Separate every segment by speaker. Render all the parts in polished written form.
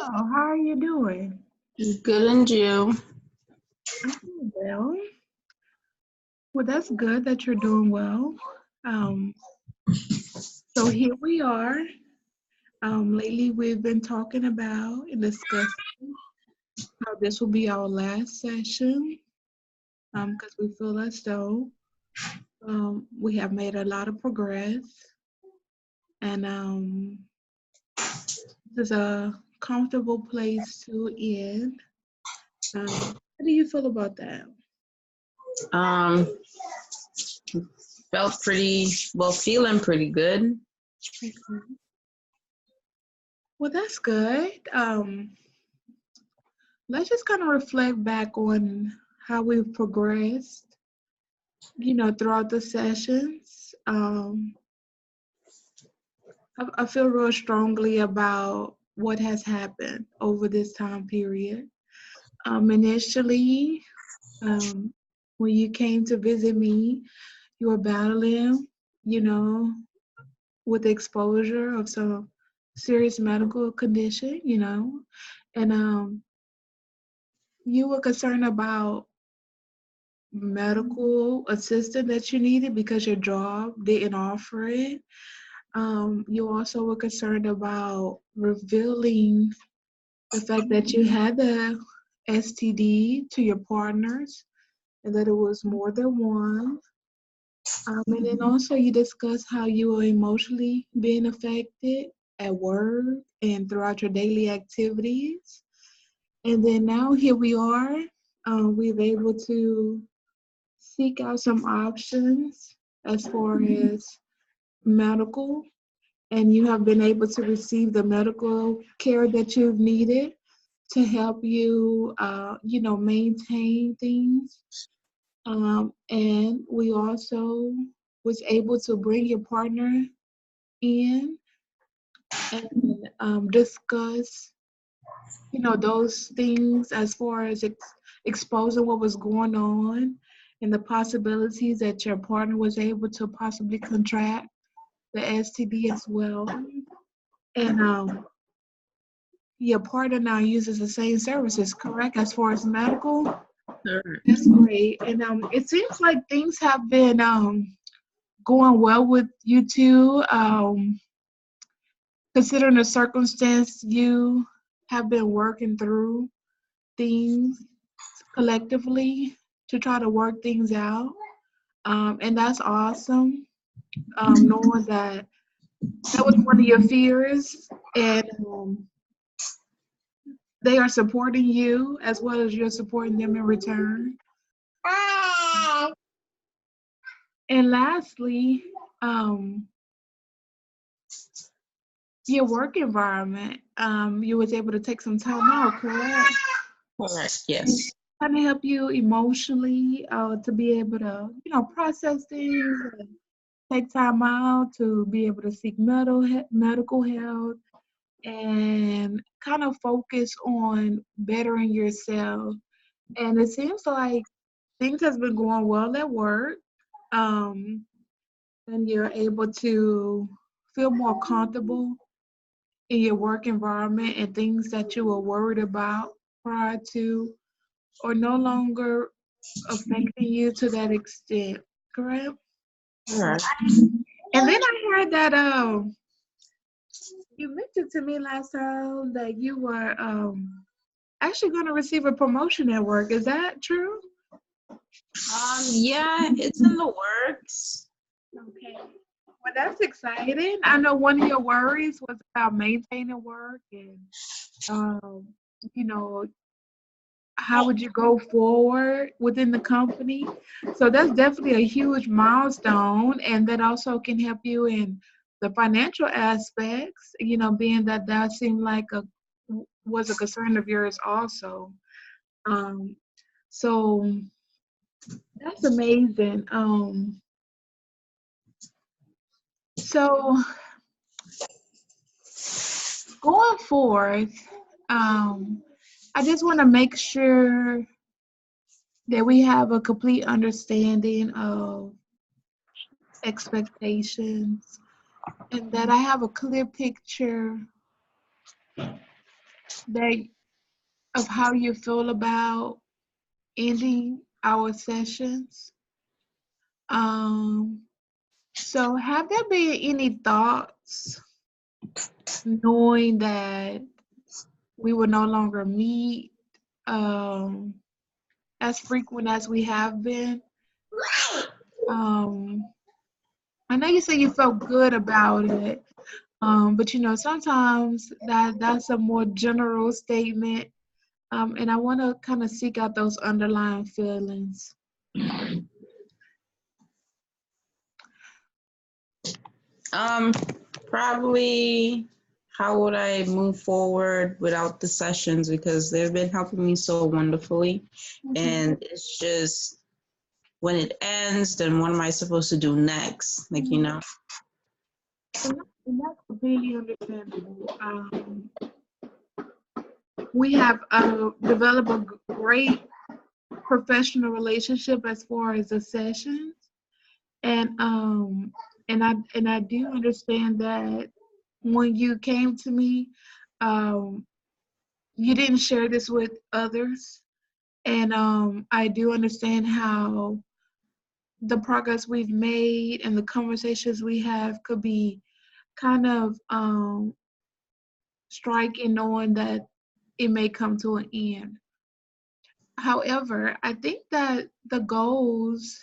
Speaker 1: How are you doing?
Speaker 2: Good and you.
Speaker 1: I'm doing well. Well, that's good that you're doing well. Um, so here we are. Lately, we've been talking about and discussing how this will be our last session because we feel as though we have made a lot of progress and this is a comfortable place to end. How do you feel about that?
Speaker 2: Um, Felt feeling pretty good.
Speaker 1: Okay. Well, that's good. Let's just kind of reflect back on how we've progressed, throughout the sessions. I feel real strongly about what has happened over this time period. Initially, um, when you came to visit me, you were battling, you know, with the exposure of some serious medical condition, and you were concerned about medical assistant that you needed because your job didn't offer it. You also were concerned about revealing the fact that you had the STD to your partners and that it was more than one. And then also you discussed how you were emotionally being affected at work and throughout your daily activities. And then now here we are. We've able to seek out some options as far as medical, and you have been able to receive the medical care that you've needed to help you, maintain things. And we also was able to bring your partner in and discuss, those things as far as exposing what was going on and the possibilities that your partner was able to possibly contract the STD as well. And your partner now uses the same services, correct, as far as medical?
Speaker 2: Sure.
Speaker 1: That's great. And it seems like things have been going well with you two. Considering the circumstance, you have been working through things collectively to try to work things out. And that's awesome. Knowing that that was one of your fears, and they are supporting you as well as you're supporting them in return. And lastly, um, your work environment. You was able to take some time out, correct?
Speaker 2: Correct. Yes.
Speaker 1: Kind of help you emotionally to be able to, process things and take time out to be able to seek medical help and kind of focus on bettering yourself. And it seems like things has been going well at work, um, and you're able to feel more comfortable in your work environment, and things that you were worried about prior to are no longer affecting you to that extent, correct?
Speaker 2: Correct.
Speaker 1: And then I heard that you mentioned to me last time that you were actually going to receive a promotion at work. Is that true?
Speaker 2: Yeah, it's in the works.
Speaker 1: Okay. Well, that's exciting. I know one of your worries was about maintaining work and, um, you know, how would you go forward within the company? So that's definitely a huge milestone, and that also can help you in the financial aspects. Being that that seemed like a was a concern of yours also. Um, so that's amazing. So going forward, um, I just want to make sure that we have a complete understanding of expectations and that I have a clear picture that of how you feel about ending our sessions. Um, so have there been any thoughts knowing that we will no longer meet um, as frequent as we have been? Um, I know you say you felt good about it, but sometimes that's a more general statement, and I want to kind of seek out those underlying feelings.
Speaker 2: Um, Probably how would I move forward without the sessions, because they've been helping me so wonderfully. And it's just when it ends, then what am I supposed to do next? Like, you know?
Speaker 1: And that's completely understandable. We have developed a great professional relationship as far as the sessions, and I do understand that when you came to me, um, you didn't share this with others, and I do understand how the progress we've made and the conversations we have could be kind of striking, knowing that it may come to an end. However, I think that the goals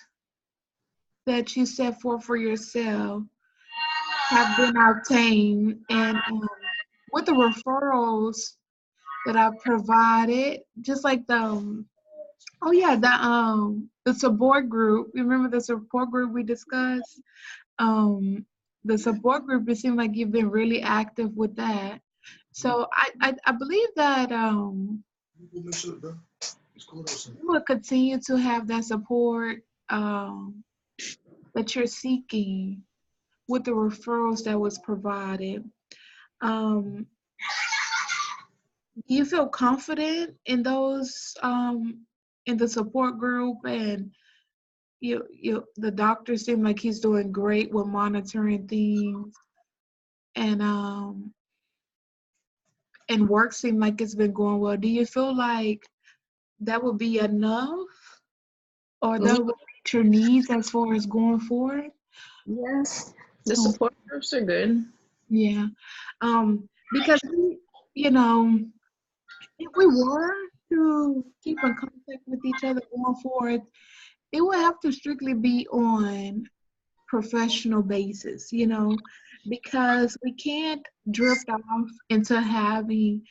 Speaker 1: that you set forth for yourself have been obtained, and with the referrals that I've provided, just like oh yeah, the support group. Remember the support group we discussed? The support group, it seemed like you've been really active with that. So I believe that you will continue to have that support um, that you're seeking with the referrals that was provided. Um, do you feel confident in those in the support group, and the doctor seemed like he's doing great with monitoring things, and work seemed like it's been going well. Do you feel like that would be enough, or that would meet your needs as far as going forward?
Speaker 2: Yes, the
Speaker 1: Oh,
Speaker 2: support groups are good.
Speaker 1: yeah. Because you know, if we were to keep in contact with each other going forward, it would have to strictly be on professional basis, because we can't drift off into having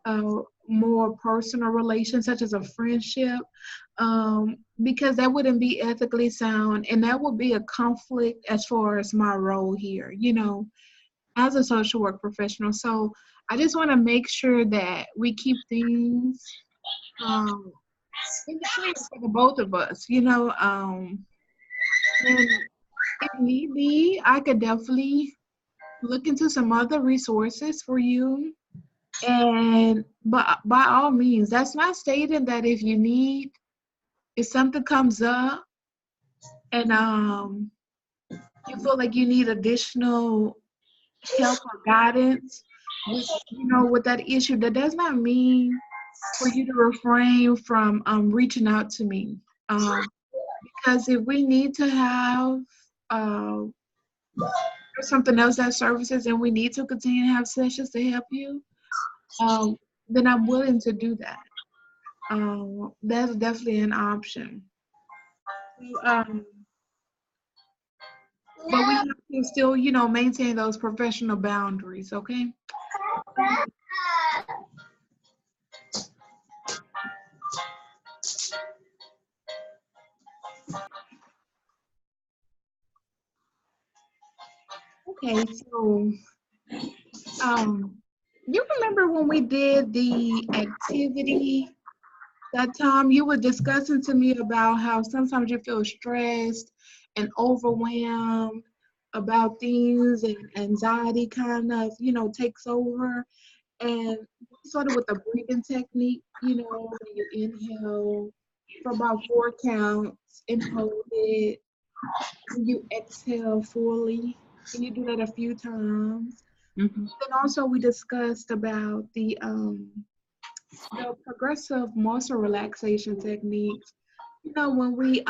Speaker 1: a more personal relation, such as a friendship, because that wouldn't be ethically sound, and that would be a conflict as far as my role here, as a social work professional. So I just want to make sure that we keep things um, in the clear for the both of us, and if need be, I could definitely look into some other resources for you. And but by all means, that's not stating that if something comes up and you feel like you need additional help or guidance with that issue, that does not mean for you to refrain from reaching out to me. Because if we need to have uh, something else that services and we need to continue to have sessions to help you, um, then I'm willing to do that. That's definitely an option. Um, but we have to still, maintain those professional boundaries, okay? Okay, so um, you remember when we did the activity that time? You were discussing to me about how sometimes you feel stressed and overwhelmed about things, and anxiety kind of, takes over. And we started with a breathing technique, when you inhale for about 4 counts and hold it. When you exhale fully, and you do that a few times.
Speaker 2: Mhm.
Speaker 1: Then also we discussed about the progressive muscle relaxation techniques. You know, when we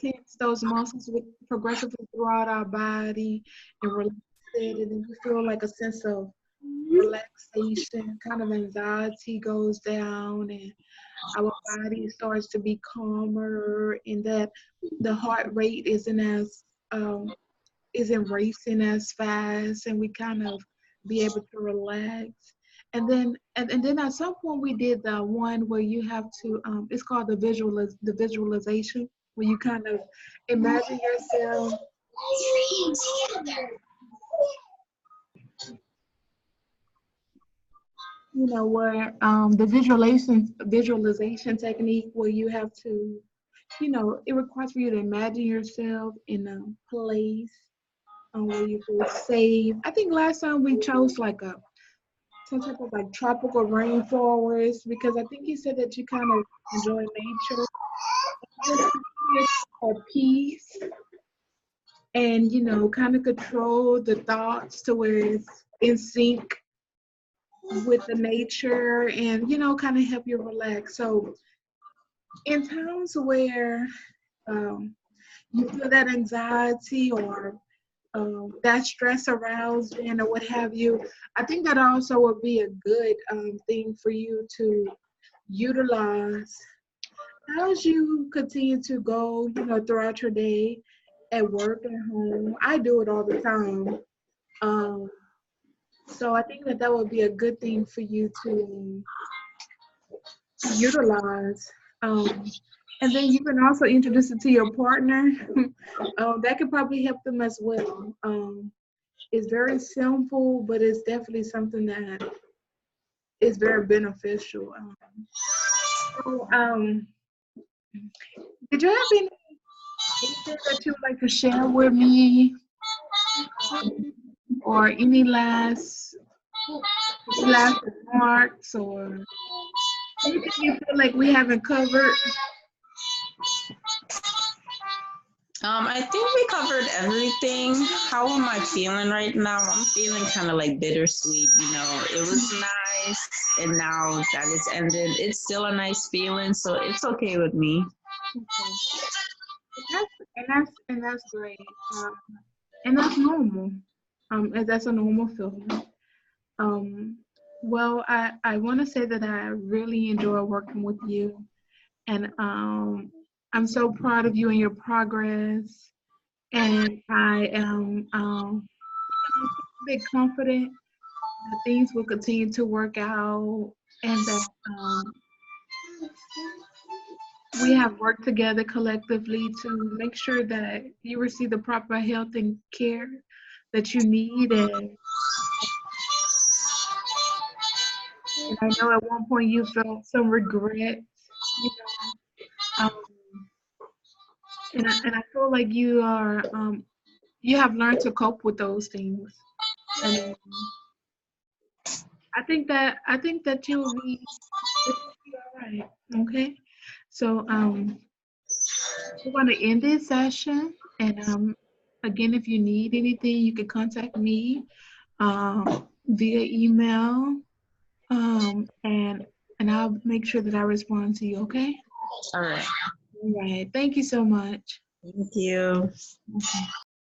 Speaker 1: tense those muscles with progressively throughout our body and relax it, and then you feel like a sense of relaxation, kind of anxiety goes down, and our body starts to be calmer, and that the heart rate um, isn't racing as fast, and we kind of be able to relax. And then at some point we did the one where you have to it's called the visualization, where you kind of imagine yourself, you know, where the visualization technique, where you have to, you know, it requires for you to imagine yourself in a place where you feel safe. I think last time we chose like a some type of like tropical rainforest, because I think you said that you kind of enjoy nature, just for peace, and you know, kind of control the thoughts to where it's in sync with the nature, and you know, kind of help you relax. So in times where um, you feel that anxiety or that stress arousing or what have you, I think that also would be a good thing for you to utilize as you continue to go, you know, throughout your day, at work, at home. I do it all the time. Um, so I think that that would be a good thing for you to utilize. Um, and then you can also introduce it to your partner. That could probably help them as well. It's very simple, but it's definitely something that is very beneficial. So, did you have anything that you would like to share with me, or any last remarks, or anything you feel like we haven't covered?
Speaker 2: I think we covered everything. How am I feeling right now? I'm feeling kind of like bittersweet. You know, it was nice, and now that it's ended, it's still a nice feeling. So it's okay with me.
Speaker 1: Okay. And that's great. And that's normal. And that's a normal feeling. Um, well, I want to say that I really enjoy working with you, and I'm so proud of you and your progress. And I am a bit confident that things will continue to work out, and that we have worked together collectively to make sure that you receive the proper health and care that you need. And I know at one point you felt some regret, you know, and I feel like you have learned to cope with those things. And I think that you'll be all right. Okay. So we're going to end this session, and again, if you need anything, you can contact me via email, and I'll make sure that I respond to you. Okay.
Speaker 2: All right.
Speaker 1: All right. Thank you so much.
Speaker 2: Thank you.
Speaker 1: Okay.